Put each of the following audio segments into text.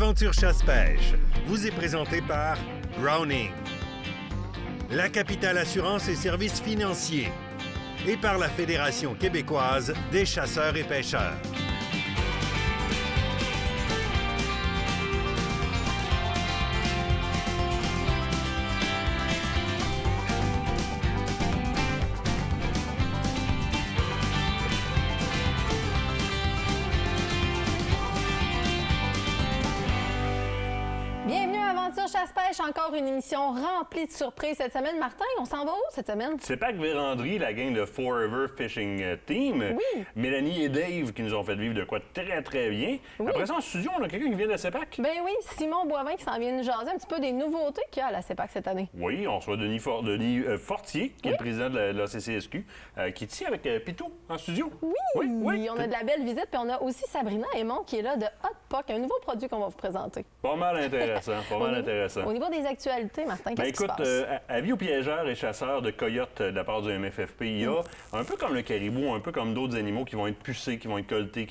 Aventure chasse-pêche vous est présenté par Browning, la capitale assurance et services financiers et par la Fédération québécoise des chasseurs et pêcheurs. Chasse-pêche, encore une émission remplie de surprises cette semaine. Martin, on s'en va où cette semaine? C'est Pac Vérandry, la gang de Forever Fishing Team. Oui. Mélanie et Dave qui nous ont fait vivre de quoi très, très bien. Oui. Après ça, en studio, on a quelqu'un qui vient de la CEPAC. Ben oui, Simon Boivin qui s'en vient nous jaser un petit peu des nouveautés qu'il y a à la CEPAC cette année. Oui, on reçoit Denis Fortier, qui est le président de la CCSQ, qui est ici avec Pitou en studio. Oui, on a de la belle visite. Puis on a aussi Sabrina Aymon qui est là de Hot Puck, un nouveau produit qu'on va vous présenter. Pas mal intéressant, Au niveau des actualités, Martin, qu'est-ce qui se passe? Avis aux piégeurs et chasseurs de coyotes de la part du MFFP, il y a un peu comme le caribou, un peu comme d'autres animaux qui vont être pucés, qui vont être colletés,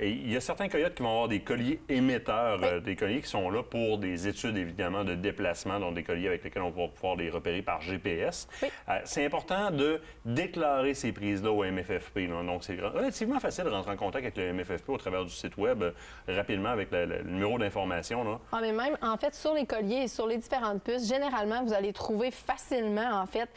il y a certains coyotes qui vont avoir des colliers émetteurs, des colliers qui sont là pour des études, évidemment, de déplacement, donc des colliers avec lesquels on va pouvoir les repérer par GPS. Oui. C'est important de déclarer ces prises-là au MFFP. Là. Donc, c'est relativement facile de rentrer en contact avec le MFFP au travers du site Web rapidement avec le numéro d'information. Là. Ah, mais même, en fait, sur les colliers et sur les différentes puces, généralement, vous allez trouver facilement, en fait,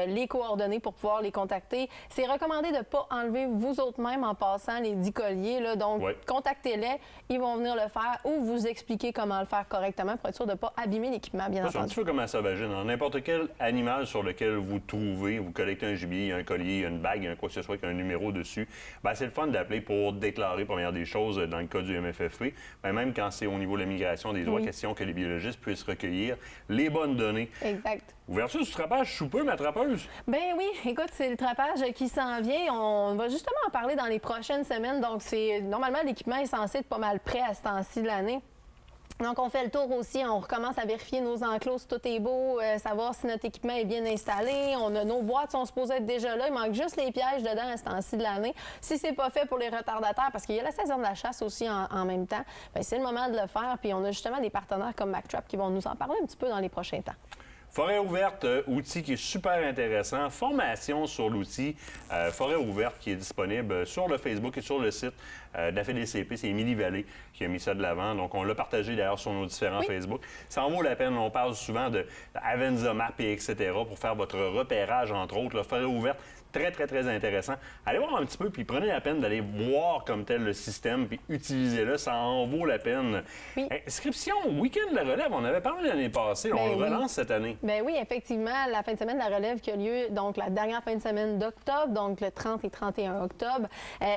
les coordonnées pour pouvoir les contacter. C'est recommandé de ne pas enlever vous autres même en passant les 10 colliers. Là. Donc, contactez-les, ils vont venir le faire ou vous expliquer comment le faire correctement pour être sûr de ne pas abîmer l'équipement, bien entendu. C'est un petit peu comme un sauvagine. N'importe quel animal sur lequel vous trouvez, vous collectez un gibier, il y a un collier, il y a une bague, il y a quoi que ce soit, avec un numéro dessus, bien, c'est le fun d'appeler pour déclarer, première des choses, dans le cas du MFFP. Bien, même quand c'est au niveau de la migration, des droits questions que les biologistes puissent recueillir les bonnes données. Exact. Ouverture du trapage choupeux, ma trappeuse? Ben oui, écoute, c'est le trapage qui s'en vient. On va justement en parler dans les prochaines semaines. Donc, normalement, l'équipement est censé être pas mal prêt à ce temps-ci de l'année. Donc, on fait le tour aussi, on recommence à vérifier nos enclos, si tout est beau, savoir si notre équipement est bien installé. On a nos boîtes, sont supposées être déjà là. Il manque juste les pièges dedans à ce temps-ci de l'année. Si c'est pas fait pour les retardataires, parce qu'il y a la saison de la chasse aussi en même temps, bien, c'est le moment de le faire. Puis, on a justement des partenaires comme MacTrap qui vont nous en parler un petit peu dans les prochains temps. Forêt ouverte, outil qui est super intéressant. Formation sur l'outil Forêt ouverte qui est disponible sur le Facebook et sur le site de la FDCP. C'est Émilie Vallée qui a mis ça de l'avant. Donc, on l'a partagé d'ailleurs sur nos différents Facebook. Ça en vaut la peine. On parle souvent de Avenza Map et etc. pour faire votre repérage, entre autres. Là, Forêt ouverte, très, très, très intéressant. Allez voir un petit peu, puis prenez la peine d'aller voir comme tel le système, puis utilisez-le. Ça en vaut la peine. Oui. Inscription au Week-end de la relève. On avait parlé l'année passée. On le relance cette année. Bien oui, effectivement, la fin de semaine de la relève qui a lieu, donc la dernière fin de semaine d'octobre, donc le 30 et 31 octobre.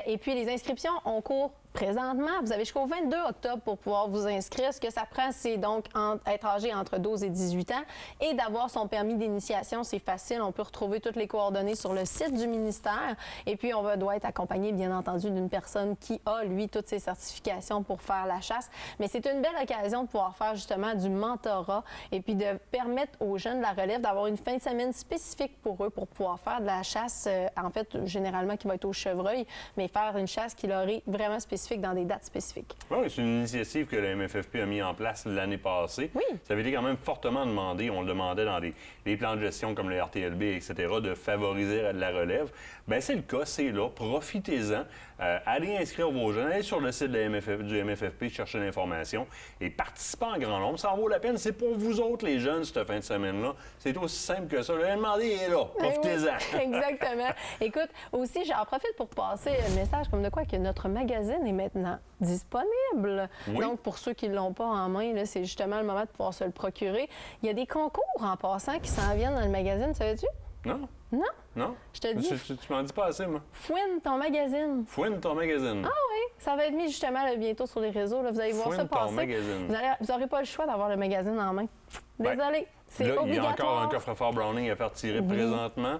Et puis, les inscriptions ont cours présentement. Vous avez jusqu'au 22 octobre pour pouvoir vous inscrire. Ce que ça prend, c'est donc être âgé entre 12 et 18 ans et d'avoir son permis d'initiation. C'est facile. On peut retrouver toutes les coordonnées sur le site du ministère. Et puis, on doit être accompagné, bien entendu, d'une personne qui a, lui, toutes ses certifications pour faire la chasse. Mais c'est une belle occasion de pouvoir faire justement du mentorat et puis de permettre aux jeunes de la relève d'avoir une fin de semaine spécifique pour eux pour pouvoir faire de la chasse, en fait, généralement qui va être au chevreuil, mais faire une chasse qui leur est vraiment spécifique dans des dates spécifiques. Oui, c'est une initiative que le MFFP a mis en place l'année passée. Oui. Ça avait été quand même fortement demandé. On le demandait dans les plans de gestion comme le RTLB, etc., de favoriser la relève. Bien, c'est le cas, c'est là. Profitez-en. Allez inscrire vos jeunes. Allez sur le site du MFFP, chercher l'information et participez en grand nombre. Ça en vaut la peine. C'est pour vous autres, les jeunes, cette fin de semaine-là. C'est aussi simple que ça. Le demandé est là. Profitez-en. Oui, exactement. Écoute, aussi, j'en profite pour passer un message comme de quoi que notre magazine est maintenant disponible. Oui. Donc, pour ceux qui ne l'ont pas en main, là, c'est justement le moment de pouvoir se le procurer. Il y a des concours en passant qui s'en viennent dans le magazine, savais-tu? Non. Non? Non? Je te dis. Tu m'en dis pas assez, moi. Fouine ton magazine. Fouine ton magazine. Ah oui, ça va être mis justement là, bientôt sur les réseaux. Là, vous allez voir Fouine ça ton passer. magazine. Vous n'aurez pas le choix d'avoir le magazine en main. Désolé. C'est là, obligatoire. Il y a encore un coffre-fort Browning à faire tirer présentement.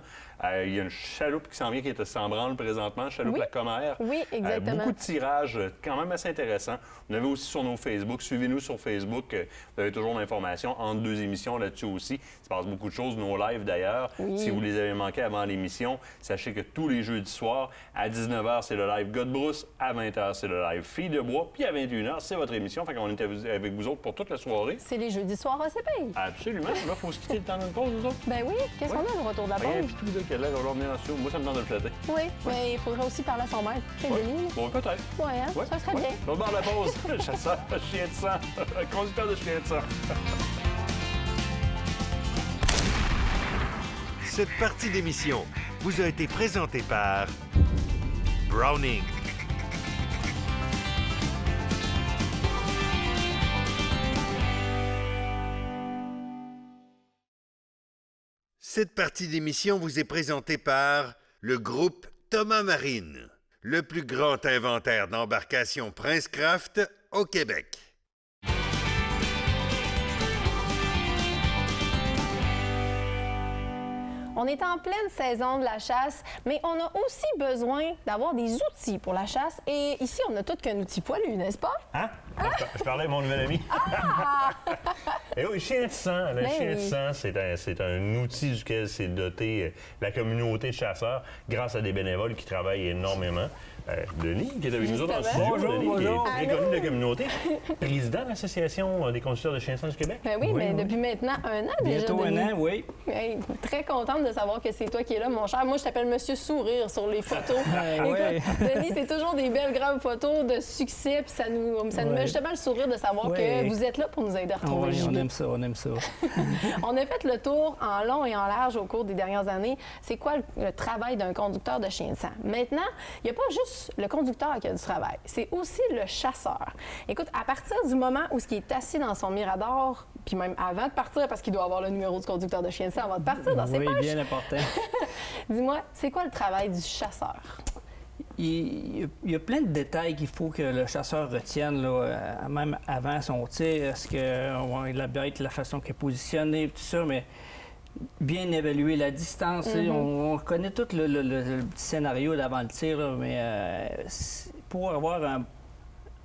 Il y a une chaloupe qui s'en vient qui est sans branle présentement, chaloupe la Commère. Oui, exactement. Beaucoup de tirages, quand même assez intéressants. Vous l'avez aussi sur nos Facebook. Suivez-nous sur Facebook. Vous avez toujours l'information entre deux émissions là-dessus aussi. Il se passe beaucoup de choses, nos lives d'ailleurs. Oui. Si vous les avez manquer avant l'émission, sachez que tous les jeudis soirs, à 19h, c'est le live Gars de Brousse, à 20h, c'est le live Filles de Bois, puis à 21h, c'est votre émission. Fait qu'on est avec vous autres pour toute la soirée. C'est les jeudis soirs ACP. Absolument. Là, il faut se quitter le temps d'une pause, nous autres. Ben oui, qu'est-ce qu'on a au retour de la Rien, pause? puis tout, là, qui a l'air de vouloir venir en studio. Moi, ça me tente de le flatter. Oui, mais il faudrait aussi parler à son maître. Tu sais, Denis. Bon, peut-être. Oui, hein? Ouais, Ça serait ouais. bien. On va de la pause. Chasseur, chien de sang. Conducteur de chien de sang. Cette partie d'émission vous a été présentée par Browning. Cette partie d'émission vous est présentée par le groupe Thomas Marine, le plus grand inventaire d'embarcations Princecraft au Québec. On est en pleine saison de la chasse, mais on a aussi besoin d'avoir des outils pour la chasse. Et ici, on n'a tout qu'un outil poilu, n'est-ce pas? Hein? Je parlais à mon nouvel ami. Et oui, chien de sang. Le Ben chien de oui. sang, c'est un outil duquel s'est doté la communauté de chasseurs grâce à des bénévoles qui travaillent énormément. Denis, qui est avec nous autres en Justement. studio. Bonjour, Denis, bonjour. qui est très connu de la communauté. Président de l'Association des conducteurs de chiens de sang du Québec. Ben oui, mais depuis maintenant 1 an déjà. Bientôt Denis. 1 an, oui. Hey, très contente de savoir que c'est toi qui es là, mon cher. Moi, je t'appelle Monsieur Sourire sur les photos. ouais. Écoute, Denis, c'est toujours des belles grandes photos de succès, puis ça nous met justement le sourire de savoir Ouais. que vous êtes là pour nous aider à retrouver le Oui, on gibier. aime ça, on aime ça. On a fait le tour en long et en large au cours des dernières années. C'est quoi le travail d'un conducteur de chien de sang? Maintenant, il n'y a pas juste le conducteur qui a du travail, c'est aussi le chasseur. Écoute, à partir du moment où il est assis dans son mirador, puis même avant de partir, parce qu'il doit avoir le numéro du conducteur de chien de sang avant de partir dans ses Oui, poches, bien important. dis-moi, c'est quoi le travail du chasseur? Il y a plein de détails qu'il faut que le chasseur retienne, là, même avant son tir. Est-ce que la bête, la façon qu'elle est positionnée, tout ça, mais bien évaluer la distance. On connaît tout le petit scénario d'avant le tir, là, mais pour avoir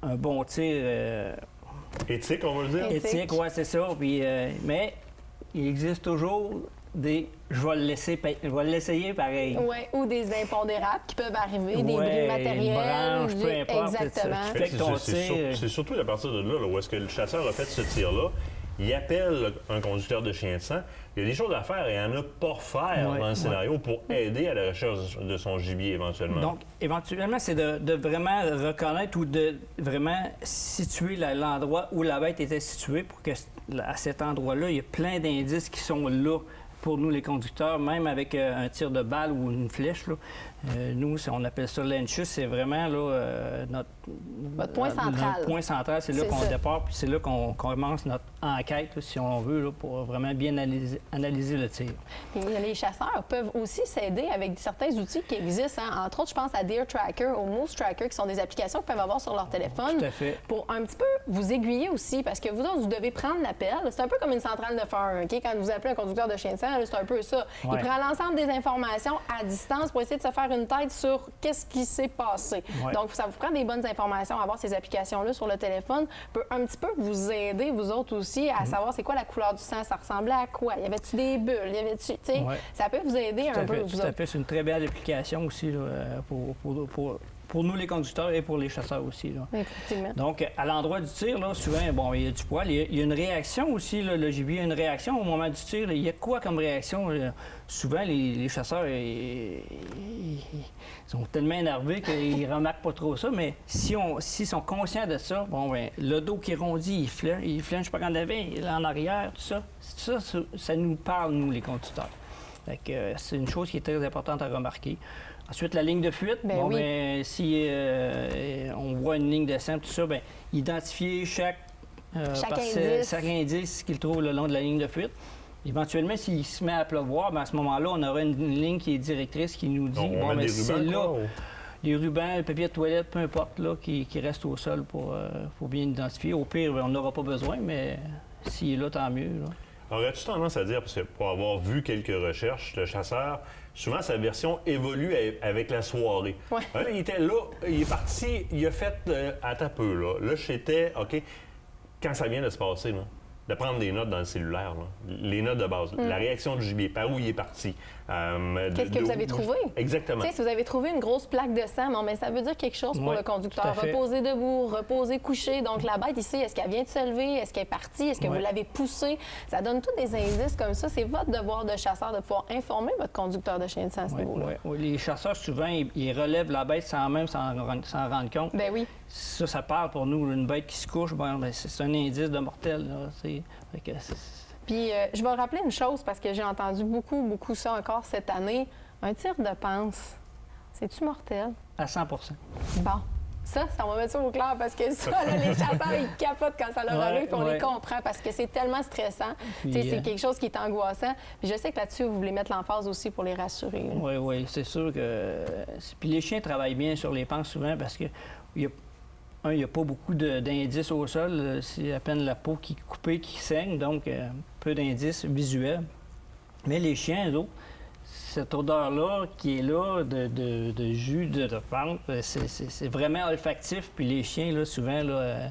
un bon tir Éthique, on va le dire. éthique, ouais, c'est ça. Puis, mais il existe toujours des je vais l'essayer pareil. Oui, ou des impondérables qui peuvent arriver, des Ouais, bris matériels. une branche, peu importe, Exactement. c'est- Fait que ton tir- C'est surtout à partir de là, où est-ce que le chasseur a fait ce tir-là. Il appelle un conducteur de chien de sang. Il y a des choses à faire et il en a pas faire Ouais, dans le scénario pour aider à la recherche de son gibier éventuellement. Donc, éventuellement, c'est de vraiment reconnaître ou de vraiment situer l'endroit où la bête était située pour que, à cet endroit-là, il y a plein d'indices qui sont là pour nous, les conducteurs, même avec un tir de balle ou une flèche. Là. Nous, on appelle ça l'enchus, c'est vraiment là, notre point central. Notre point central, c'est là C'est qu'on ça. départ, puis c'est là qu'on commence notre enquête, là, si on veut, là, pour vraiment bien analyser le tir. Puis les chasseurs peuvent aussi s'aider avec certains outils qui existent. Hein. Entre autres, je pense à Deer Tracker, au Moose Tracker, qui sont des applications qu'ils peuvent avoir sur leur téléphone. Tout à fait. Pour un petit peu vous aiguiller aussi, parce que vous autres, vous devez prendre l'appel. C'est un peu comme une centrale 911, OK? Quand vous appelez un conducteur de chien de sang, là, c'est un peu ça. Il Ouais. prend l'ensemble des informations à distance pour essayer de se faire une tête sur qu'est-ce qui s'est passé. Ouais. Donc, ça vous prend des bonnes informations. Avoir ces applications-là sur le téléphone peut un petit peu vous aider, vous autres aussi, à savoir c'est quoi la couleur du sang, ça ressemblait à quoi? Y avait-tu des bulles? Y avait-tu, tu sais, Ouais. ça peut vous aider Tout un à peu, fait, vous tout à autres. fait. C'est une très belle application aussi là, pour nous, les conducteurs, et pour les chasseurs aussi. Là. Effectivement. Donc, à l'endroit du tir, là, souvent, bon, il y a du poil. Il y a une réaction aussi. Là, le gibier a une réaction au moment du tir. Là. Il y a quoi comme réaction? Là? Souvent, les chasseurs, ils sont tellement énervés qu'ils ne remarquent pas trop ça. Mais s'ils sont conscients de ça, bon, ben, le dos qui est rondi, il flanche pas quand il avait, il est en arrière, tout ça. Ça nous parle, nous, les conducteurs. Fait que, c'est une chose qui est très importante à remarquer. Ensuite, la ligne de fuite. Ben oui. Si on voit une ligne de sang, tout ça, bien, identifier chaque indice. chaque indice qu'il trouve le long de la ligne de fuite. Éventuellement, s'il se met à pleuvoir, bien, à ce moment-là, on aura une ligne qui est directrice qui nous dit, Donc, on va mettre des c'est rubans, là, quoi, les rubans, le papier de toilette, peu importe, là, qui reste au sol pour bien identifier. Au pire, on n'aura pas besoin, mais s'il est là, tant mieux. Là. Aurais-tu tendance à dire, parce que pour avoir vu quelques recherches, le chasseur, souvent sa version évolue avec la soirée. Ouais. Là, il était là, il est parti, il a fait à ta peu, là. Là, j'étais, OK, quand ça vient de se passer, là, de prendre des notes dans le cellulaire, là. Les notes de base. La réaction du gibier, par où il est parti. Qu'est-ce que vous avez trouvé? Exactement. Tu sais, si vous avez trouvé une grosse plaque de sang, bon, mais ça veut dire quelque chose pour Oui, le conducteur. tout à fait. Reposer debout, reposer couché. Donc, la bête ici, est-ce qu'elle vient de se lever? Est-ce qu'elle est partie? Est-ce que vous Oui. l'avez poussée? Ça donne tous des indices comme ça. C'est votre devoir de chasseur de pouvoir informer votre conducteur de chien de sang à ce Oui, niveau-là. oui, oui. Les chasseurs, souvent, ils relèvent la bête sans même s'en rendre compte. Ben oui. Ça parle pour nous. Une bête qui se couche, c'est un indice de mortel. Là, fait que Puis, je vais rappeler une chose parce que j'ai entendu beaucoup ça encore cette année. Un tir de panse, c'est-tu mortel? à 100 Bon. Ça va mettre ça au clair parce que ça, là, les chasseurs, ils capotent quand ça leur arrive, puis on les comprend parce que c'est tellement stressant. Tu sais, c'est quelque chose qui est angoissant. Puis je sais que là-dessus, vous voulez mettre l'emphase aussi pour les rassurer. Là. Oui, oui, c'est sûr que. Puis les chiens travaillent bien sur les panses souvent parce que il n'y a pas beaucoup d'indices au sol. C'est à peine la peau qui est coupée, qui saigne, donc peu d'indices visuels. Mais les chiens, eux autres, cette odeur-là qui est là de jus de pente, c'est vraiment olfactif. Puis les chiens, là, souvent, là,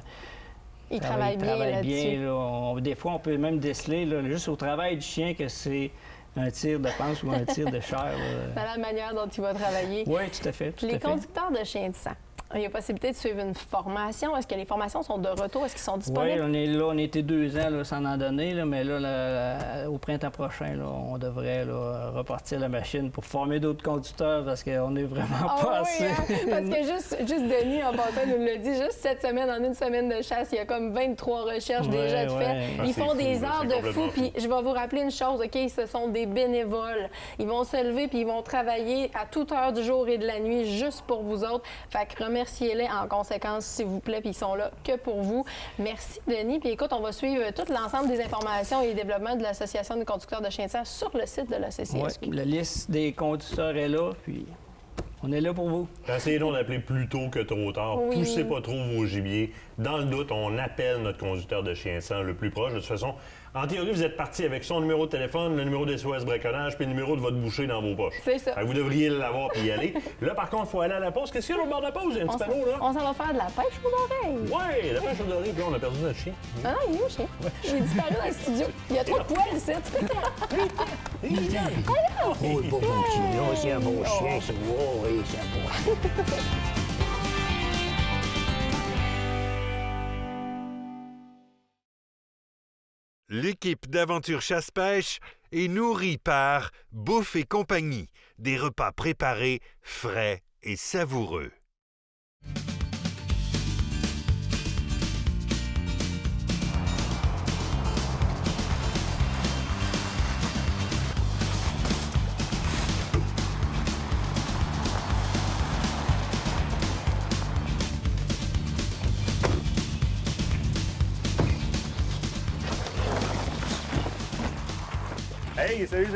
Ils travaillent bien là-dessus. là. Des fois, on peut même déceler, là, juste au travail du chien, que c'est un tir de panse ou un tir de chair. Dans la manière dont il va travailler. Oui, tout à fait. Tout Les à fait. conducteurs de chiens de sang, il y a possibilité de suivre une formation. Est-ce que les formations sont de retour? Est-ce qu'ils sont Oui, disponibles? on est là, on était 2 ans là, sans en donner, là, mais là, au printemps prochain, là, on devrait là, repartir la machine pour former d'autres conducteurs parce qu'on est vraiment Ah pas oui, assez. hein? Parce que juste Denis, en passant, nous l'a dit, juste cette semaine, en une semaine de chasse, il y a comme 23 recherches Ouais, déjà de ouais. faites. Ah, Ils c'est font fou, des là, heures c'est de complètement fou. Puis je vais vous rappeler une chose, OK? Ce sont des bénévoles. Ils vont se lever puis ils vont travailler à toute heure du jour et de la nuit juste pour vous autres. Fait que remerciez-les en conséquence, s'il vous plaît, puis ils sont là que pour vous. Merci, Denis. Puis écoute, on va suivre tout l'ensemble des informations et développements de l'Association des conducteurs de chiens de sang sur le site de la CCSQ. Ouais, la liste des conducteurs est là, puis on est là pour vous. Essayez donc d'appeler plus tôt que trop tard. Oui. Poussez pas trop vos gibiers. Dans le doute, on appelle notre conducteur de chien de sang le plus proche. De toute façon, en théorie, vous êtes parti avec son numéro de téléphone, le numéro des SOS braconnage, puis le numéro de votre boucher dans vos poches. C'est ça. Fait que vous devriez l'avoir puis y aller. Là, par contre, il faut aller à la pause. Qu'est-ce qu'il y a au bord de la pause? Il y a un petit panneau, là? On s'en va faire de la pêche aux oreilles. Ouais, la pêche aux oreilles, puis là, on a perdu notre chien. Ah non, il est où, chien? Il est disparu dans le studio. Il y a trop de poils ici. Oh, pas bon chien, c'est un bon chien, ça. Oh, oui, c'est un bon chien. L'équipe d'Aventure Chasse-Pêche est nourrie par Bouffe et compagnie, des repas préparés, frais et savoureux. Hey, salut!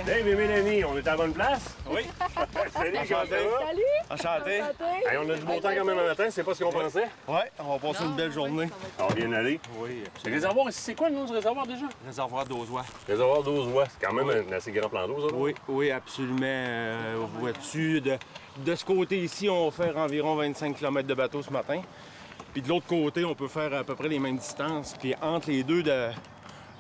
Hey, Mélanie, on est à la bonne place? Oui. Salut, comment ça va? Salut! Enchanté. Hey, on a du beau temps quand même un matin, c'est pas ce qu'on pensait. Ouais, on va passer une belle journée. On va bien aller. Oui. Le réservoir, c'est quoi le nom du réservoir déjà? Réservoir d'Ozois. Réservoir 12 voies. C'est quand même un assez grand plan d'eau, ça. Oui, oui, absolument. Vois-tu, de ce côté ici, on va faire environ 25 km de bateau ce matin. Puis de l'autre côté, on peut faire à peu près les mêmes distances. Puis entre les deux,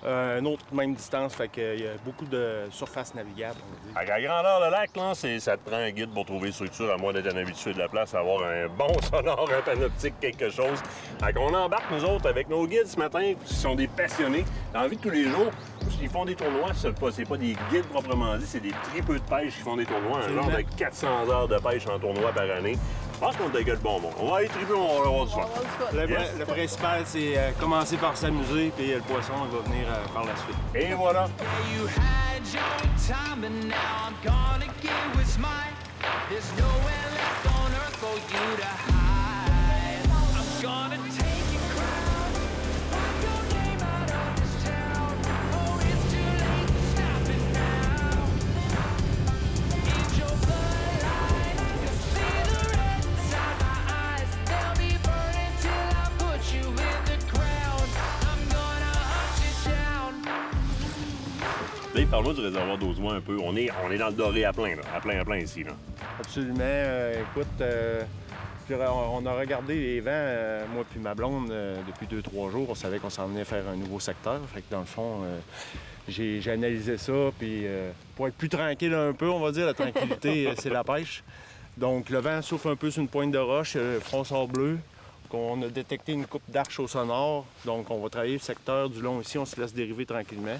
une autre même distance. Fait qu'il y a beaucoup de surface navigable, on va dire. À la grandeur de lac, là, ça te prend un guide pour trouver structure, à moins d'être un habitué de la place, avoir un bon sonore, un panoptique, quelque chose. Fait qu'on embarque, nous autres, avec nos guides ce matin, qui sont des passionnés. Dans la vie de tous les jours, ils font des tournois, c'est pas des guides proprement dit, c'est des tripeux de pêche qui font des tournois, un genre de 400 heures de pêche en tournoi par année. Je pense qu'on dégueule bon monde. On va aller triper, on va avoir du soin. Yes. Le principal, c'est commencer par s'amuser, puis le poisson il va venir par la suite. Et voilà. You had your time, and now I'm gonna get what's mine. There's nowhere left on earth for you to hide. I'm gonna take your crown, write your name out of this town. Oh, it's too late to stop it now. It's your bloodline, you'll see the red inside my eyes. They'll be burning till I put you in the ground. I'm gonna hunt you down. Dave, parle-moi du réservoir d'Ozois un peu. On est dans le doré à plein, là. À plein ici, là. Absolument. Écoute, Puis on a regardé les vents, moi puis ma blonde, depuis 2-3 jours. On savait qu'on s'en venait faire un nouveau secteur. Fait que dans le fond, j'ai analysé ça. Puis pour être plus tranquille un peu, on va dire, la tranquillité, c'est la pêche. Donc le vent souffle un peu sur une pointe de roche, front sort bleu. On a détecté une coupe d'arche au sonore. Donc on va travailler le secteur du long ici. On se laisse dériver tranquillement.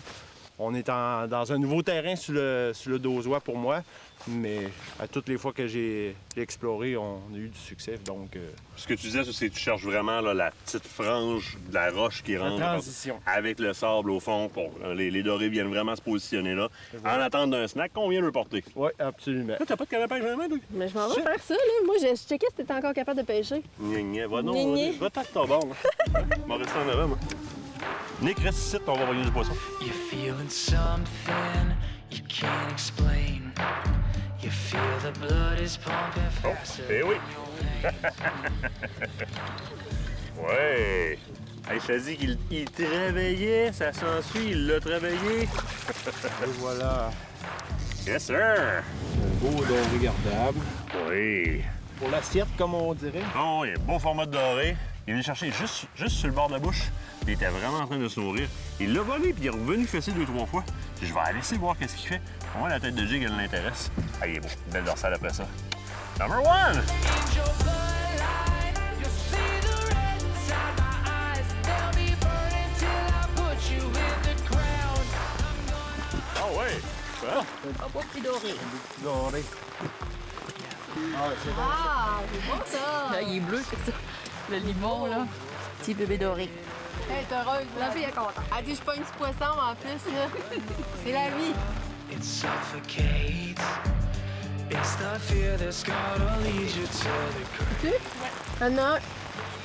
On est dans un nouveau terrain sur le Dozois pour moi, mais à toutes les fois que j'ai exploré, on a eu du succès. Donc, Ce que tu disais, c'est que tu cherches vraiment là, la petite frange de la roche qui rentre transition. avec le sable au fond. Pour, les dorés viennent vraiment se positionner là. En attente d'un snack qu'on vient le porter. Oui, absolument. Toi, t'as pas de canne à pêche vraiment, toi? Mais je m'en vais faire ça, là. Moi, je checkais si t'étais encore capable de pêcher. Gna, va non, Gna, gna. va t'as que t'as bon. Je m'en rester en avant, moi. Nick, reste ici, on va voyer du poisson. You're feeling something you can't explain. You feel the blood is pumping faster. Eh oui! Ouais! Hey, je te dis qu'il travaillait, ça s'ensuit, il l'a travaillé. Et voilà, Yes, sir! un beau doré regardable. Oui! Pour l'assiette, comme on dirait. Bon, il y a un beau format de doré. Il est venu chercher juste sur le bord de la bouche. Il était vraiment en train de se nourrir. Il l'a volé, puis il est revenu fesser 2-3 fois. Je vais aller laisser voir qu'est-ce qu'il fait. Au moins, la tête de jig, elle l'intéresse. Ah, il est beau. Belle dorsale après ça. Number 1! Angel bloodline, you'll see the red inside my eyes. They'll be burning till I put you in the ground. Ah ouais! Ça? Doré. Ah, c'est bon. Ah, c'est bon, ça! Là, il est bleu, c'est ça. Le limon, là. Petit bébé doré. Elle est heureuse, la fille est contente. Elle dit, je suis pas une petite poisson, mais en plus, là, c'est la vie. It suffocates. It's the fear that's gonna lead you to the grave. Ah non.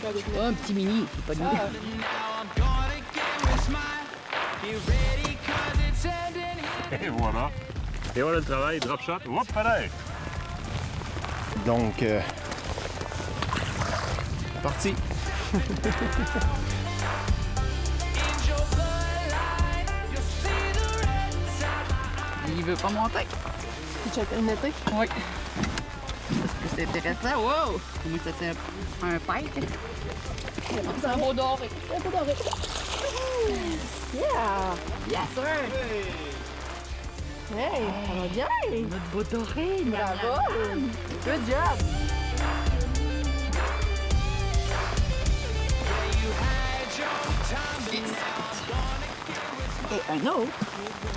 Oh, un petit mini, c'est pas de Now I'm gonna get what's mine. Be ready, cause it's ending here. Et voilà. Et voilà le travail. Drop shot. Hop, pareil! Donc, parti. Angel bloodline, you'll see the red inside my Il veut pas monter. Tu as le noté? Oui. C'est intéressant. Wow! Comment ça c'est un pike? C'est un beau doré. C'est un beau doré. Yeah! Yes, sir! Hey, ça va bien! Notre beau doré. Bravo! Good job! Et un autre.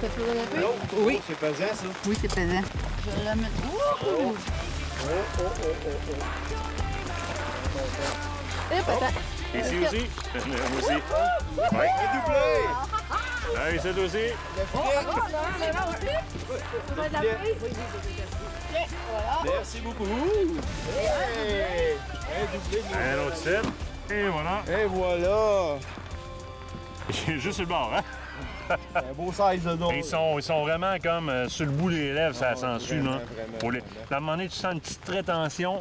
Ça te donne un peu? Oui. C'est pesant, ça. Oui, c'est pesant. Je vais la mettre. Ouh! Hop, attends. Ici aussi. Moi aussi. Ouais. Un doublé! Ah, ici aussi. Merci beaucoup. Hey! Un doublé. Un autre set. Et voilà. Et voilà! Juste sur le bord, hein? Un beau size de doré. Ils sont vraiment comme sur le bout des lèvres, ça s'ensuit, là. vraiment, Pour les... À un moment donné, tu sens une petite rétention.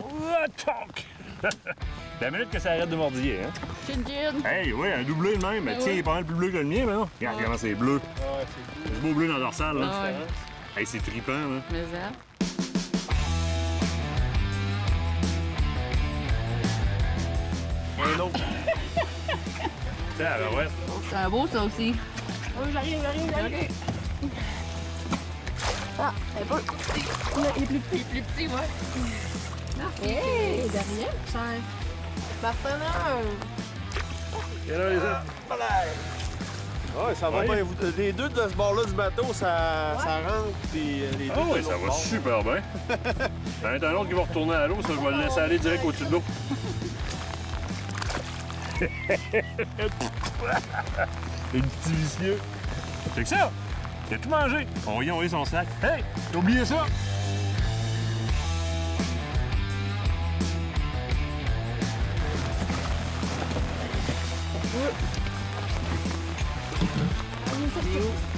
La minute que ça arrête de mordiller, hein? Chin chin. Hey, oui, un doublé de même. Mais tiens, il est pas mal plus bleu que le mien, mais non. Regarde comment c'est bleu. Ouais, c'est C'est beau bleu dans la dorsale, là. Ouais. Hey, c'est trippant, là. Mais ça. un autre. Ah, ben ouais. C'est un beau, ça aussi. Oh, j'arrive. OK. Ah, elle est pas... Il est plus petit. Plus petit, ouais. Hey, de rien, cher. Partenaire. Et là, les autres. Ouais, ça va Ouais. bien. Les deux de ce bord-là du bateau, ça rentre. Puis les deux Ah de oui, l'autre ça va bord. super bien. Il y en a un autre qui va retourner à l'eau, ça, je vais le laisser aller direct au-dessus de l'eau. Le petit vicieux. C'est que ça! Il a tout mangé. On va y envoyer son sac. Hey! T'as oublié ça?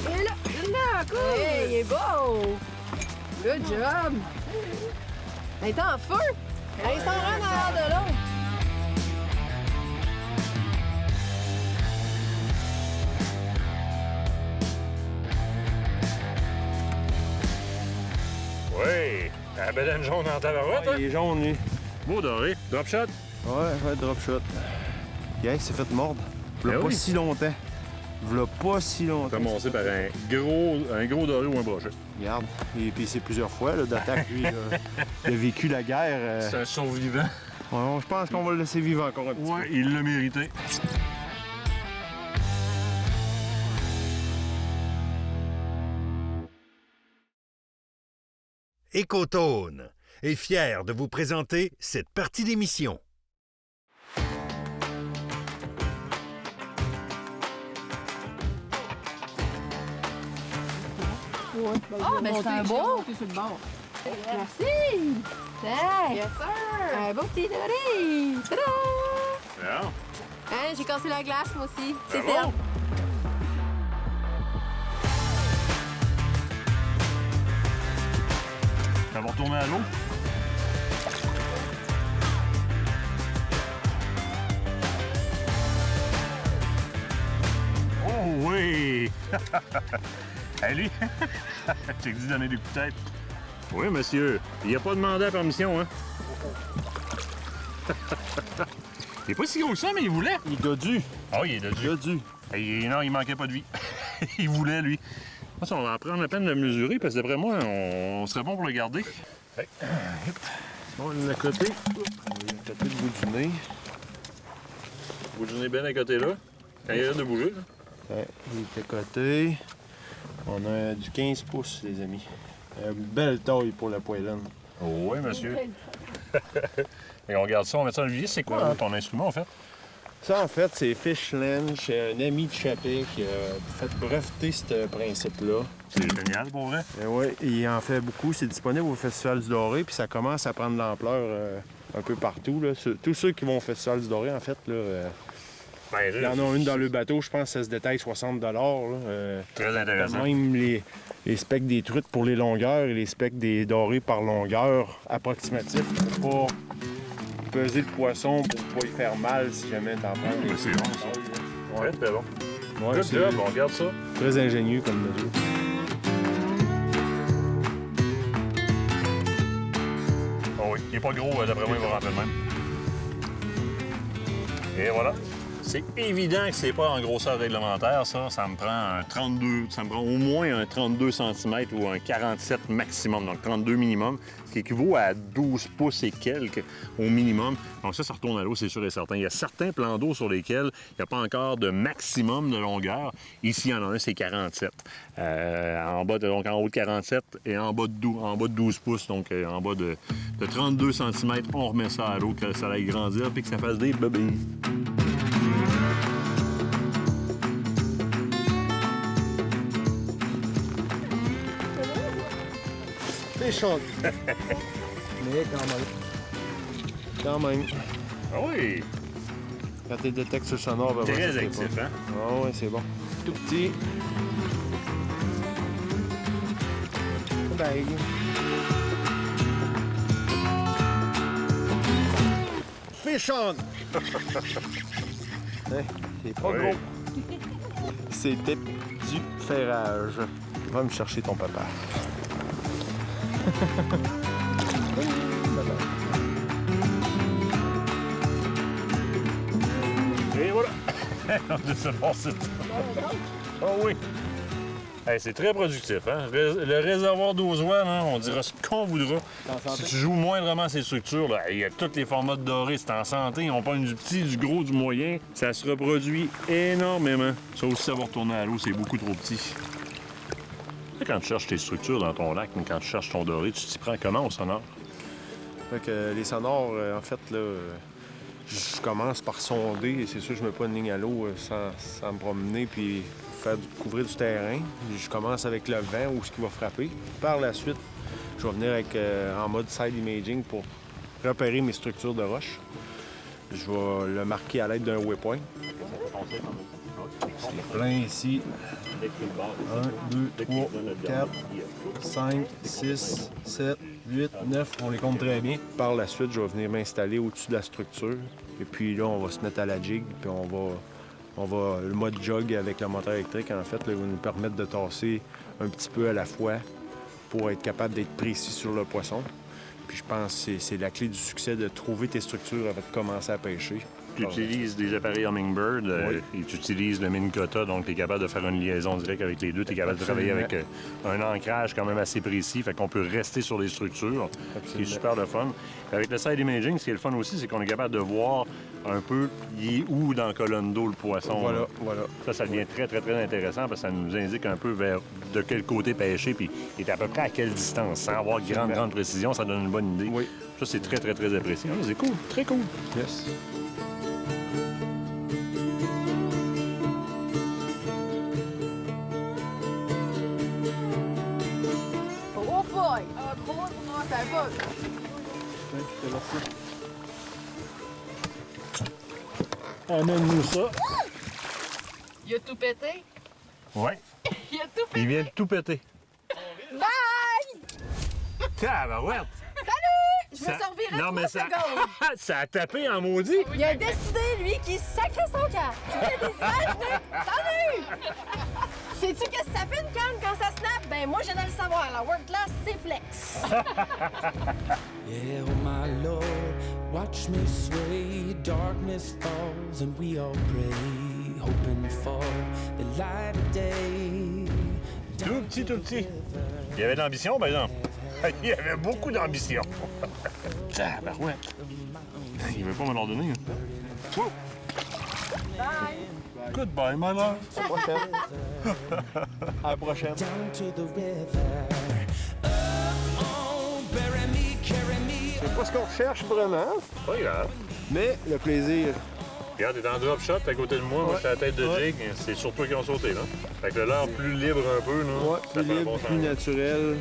Il est là, cool. Hey, il est beau. Good job. Elle est en feu. Elle s'en rend en l'air de l'eau. Oui! La bedaine jaune en tabarouette, hein? Il est jaune, lui. Beau doré. Drop shot? Ouais, drop shot. Yeah, il s'est fait mordre. V'là Ben pas oui. si longtemps. V'là pas si longtemps. Commencer par un gros doré ou un brochet. Regarde. Et puis c'est plusieurs fois là, d'attaque, lui. Là. Il a vécu la guerre. C'est un survivant. Ouais, je pense qu'on va le laisser vivre encore un petit Ouais, il l'a mérité. Écotone est fier de vous présenter cette partie d'émission. Ah, ben c'est un beau. Merci. Hey. Yes, sir! Un beau petit doré. Tada! Alors, Hein, j'ai cassé la glace, moi aussi. C'est bravo. ferme. Ça va retourner à l'eau. Oh oui! Allez! J'ai dit donner des coups de tête. Oui, monsieur. Il n'a pas demandé la permission, hein? Il est pas si gros que ça, mais il voulait. Il est dodu. Ah oui, il est Il a dû. non, il manquait pas de vie. Il voulait, lui. Ça, on va prendre la peine de le mesurer, parce que d'après moi, on serait bon pour le garder. On l'a coté. On va lui taper le bout du nez. Vous donnez bien à côté là. Quand il arrête de bouger. Là. Ouais, il était coté. On a du 15 pouces, les amis. Une belle taille pour la poêlonne. Oh, oui, monsieur. Et on regarde ça, on met ça dans le vivier. C'est quoi ton instrument, en fait? Ça, en fait, c'est Fishland. C'est un ami de Chappé qui a fait breveter ce principe-là. C'est génial, pour vrai. Oui, il en fait beaucoup. C'est disponible au Festival du Doré, puis ça commence à prendre de l'ampleur un peu partout. Là. Tous ceux qui vont au Festival du Doré, en fait, là, Ben, il y en a une dans le bateau, je pense que ça se détaille 60 $. Très intéressant. Même les specs des truites pour les longueurs et les specs des dorés par longueur approximatifs pour pas peser le poisson pour pas y faire mal si jamais t'en prends des c'est bon, ça. Ouais, très bon. Ouais, Good c'est job, on regarde ça. très ingénieux comme mesure. Oh oui, il est pas gros, d'après moi, il va rentrer de même. Et voilà. C'est évident que c'est pas en grosseur réglementaire, ça. Ça me prend un 32, ça me prend au moins un 32 cm ou un 47 maximum, donc 32 minimum, ce qui équivaut à 12 pouces et quelques au minimum. Donc ça retourne à l'eau, c'est sûr et certain. Il y a certains plans d'eau sur lesquels il n'y a pas encore de maximum de longueur. Ici, il y en a un, c'est 47. Donc en haut de 47 et en bas de 12 pouces, donc en bas de 32 cm, on remet ça à l'eau, que ça aille grandir puis que ça fasse des bébés. Méchant. Mais quand même. Ah oui! Quand t'es détecteur sonore, ben Très ouais, ça, c'est actif, pas. hein? Ah ouais, c'est bon. Tout petit. Bye. Fish on! Hein, c'est pas Oui. gros. C'était du ferrage. Va me chercher ton papa. Et voilà! On se passe. Oh oui! Hey, c'est très productif, hein? Le réservoir d'Ozois, là, on dira ce qu'on voudra. Si tu joues moindrement ces structures, là, il y a tous les formats de doré, c'est en santé, on prend du petit, du gros, du moyen. Ça se reproduit énormément. Ça aussi, ça va retourner à l'eau, c'est beaucoup trop petit. Tu sais, quand tu cherches tes structures dans ton lac, quand tu cherches ton doré, tu t'y prends comment au sonore? Fait que les sonores, en fait, là, je commence par sonder. Et c'est sûr, je mets pas une ligne à l'eau sans me promener puis couvrir du terrain. Je commence avec le vent ou ce qui va frapper. Par la suite, je vais venir en mode side imaging pour repérer mes structures de roche. Je vais le marquer à l'aide d'un waypoint. C'est plein ici. 1, 2, 3, 4, 5, 6, 7, 8, 9. On les compte très bien. Par la suite, je vais venir m'installer au-dessus de la structure. Et puis là, on va se mettre à la jig. Puis le mode jog avec le moteur électrique, en fait, là, va nous permettre de tasser un petit peu à la fois pour être capable d'être précis sur le poisson. Puis je pense que c'est la clé du succès de trouver tes structures avant de commencer à pêcher. Tu utilises des appareils Hummingbird et tu utilises le Minn Kota, donc tu es capable de faire une liaison directe avec les deux. Tu es capable de travailler avec un ancrage quand même assez précis, fait qu'on peut rester sur les structures, ce qui est super le fun. Avec le side imaging, ce qui est le fun aussi, c'est qu'on est capable de voir un peu il est où dans la colonne d'eau le poisson. Voilà, là. voilà. Ça devient très, très, très intéressant parce que ça nous indique un peu vers de quel côté pêcher puis et à peu près à quelle distance. Sans avoir grande précision, ça donne une bonne idée. Oui. Ça, c'est très, très, très apprécié. Ah, c'est cool, très cool. Yes. Oh boy! Ah, gros, non, t'as pas. Amène-nous ça. Il a tout pété. Ouais. Il a tout pété. Il vient de tout péter. Bye! Tabarouette! Je me suis revirée Non, mais 3 ça... secondes. ça a tapé en maudit. Il a décidé, lui, qu'il sacrait son camp. Tu fais des images, Nick? Salut! Sais-tu qu'est-ce que ça fait une canne quand ça snap? Ben moi, je viens de le savoir. La World Class, c'est flex. Yeah, oh my Lord, watch me sway. Darkness falls and we all pray, hoping for the light of day. Tout petit. Il y avait de l'ambition, par exemple. Il y avait beaucoup d'ambition. Tabarouette. Il veut pas me l'ordonner. Hein. Wow. Bye! Goodbye, my love. À la prochaine. À la prochaine. Down to the river. Oh, bury me, carry me. C'est pas ce qu'on recherche vraiment, Pas grave. mais le plaisir. Regarde, t'es en drop shot à côté de moi. Moi, je suis à la tête de Jake. C'est sur toi qui ont sauté, là. Fait que l'air plus libre un peu, là. Ouais, ça plus fait un libre, bon plus changement. naturel.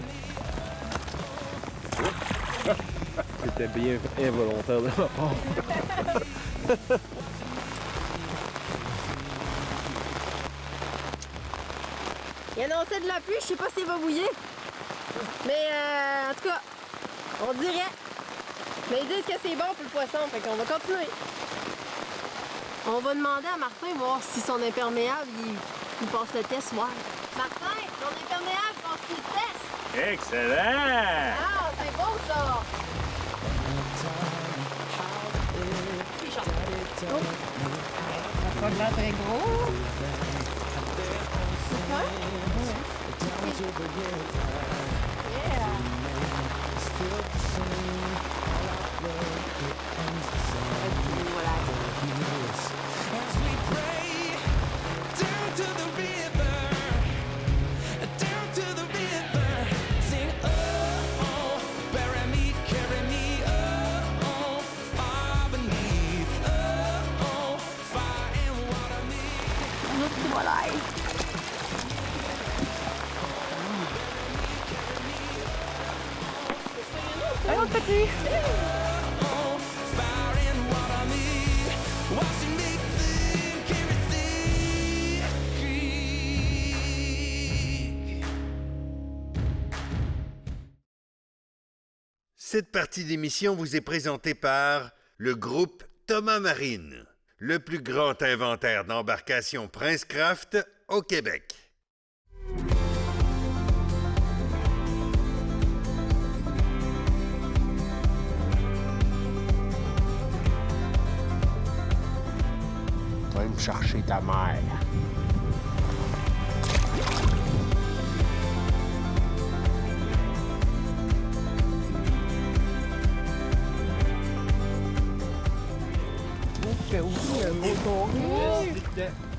C'était bien involontaire de ma part. Il annonçait de la pluie, je sais pas s'il va mouiller. Mais en tout cas, on dirait. Mais ils disent que c'est bon pour le poisson, fait qu'on va continuer. On va demander à Martin voir si son imperméable, il passe le test, ouais. Martin, ton imperméable passe-tu le test? Excellent! Ah, c'est beau ça! Pas de l'air très gros. As we pray, down to the river, down to the river, sing, oh, bury me, carry me, oh, far beneath, oh, fire and water me. Voilà. Un autre petit. Oh, fire and water me, watching me think everything. Cette partie d'émission vous est présentée par le groupe Thomas Marine, le plus grand inventaire d'embarcations Princecraft au Québec. Va me chercher ta mère.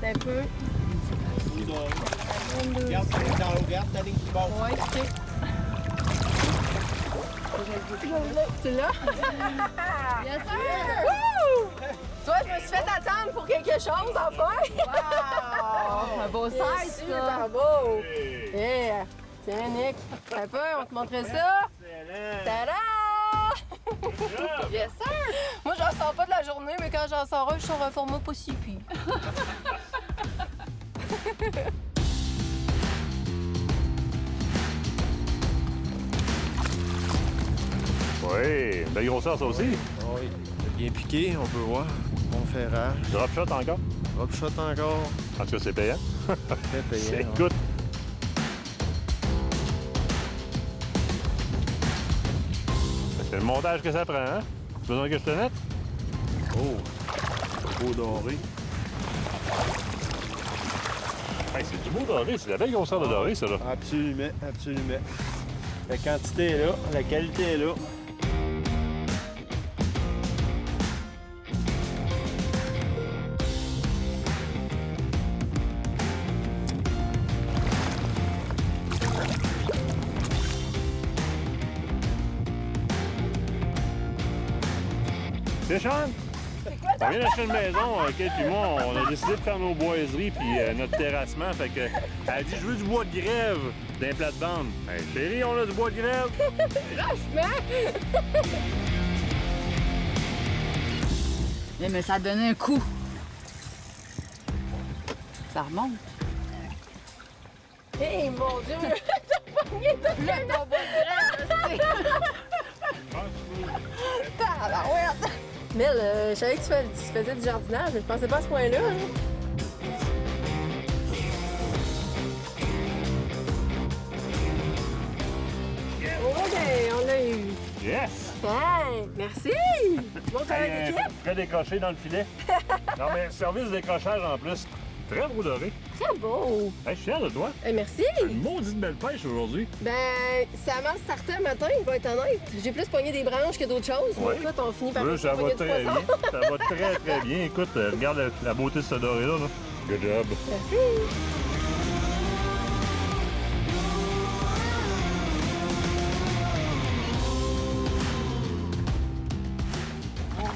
Un peu. Ouais, ok. Tu l'as? Bien sûr! Wouh! Toi, je me suis fait attendre pour quelque chose, enfin! Wow! Un beau size, ça! Super beau! Yeah! Tiens, Nick, un peu, on te montrait ça? Tada! Yes, sir! Moi, j'en sors pas de la journée, mais quand j'en sors un, je sors un format pas si pire. Oui, belle grosseur, ça aussi. Oui, bien piqué, on peut voir. Bon ferrage. Drop shot encore. Drop shot encore. En tout cas, c'est payant. Très payant. Écoute. C'est le montage que ça prend, hein? Tu as besoin que je te mette? Oh, beau doré. Hey, c'est du beau doré, c'est la belle grosseur de doré, ça, là. Absolument, absolument. La quantité est là, la qualité est là. C'est Sean? On vient d'acheter une maison, Kate et moi, on a décidé de faire nos boiseries puis notre terrassement. Fait que elle a dit je veux du bois de grève d'un plate-bande. Hey, chérie, on a du bois de grève. Mais ça a donné un coup. Ça remonte. Hey, mon Dieu! T'as pogné tout Là, ton bois de grève, Tabarouette! Mel, je savais que tu faisais du jardinage, mais je pensais pas à ce point-là. Hein. OK, on l'a eu. Yes! Hey, merci! Bon travail Hey, d'équipe! prêt décroché dans le filet. Non, mais service de décrochage en plus. Très beau doré. Très beau! Hey, je suis fier de toi. Merci! Une maudite belle pêche aujourd'hui. Ben, ça a mal starté un matin, il va être honnête. J'ai plus pogné des branches que d'autres choses. Oui. Mais écoute, on finit par Oui, ça va pogner du très bien. poisson. Ça va très, très bien. Écoute, regarde la beauté de ce doré-là. Là. Good job. Merci!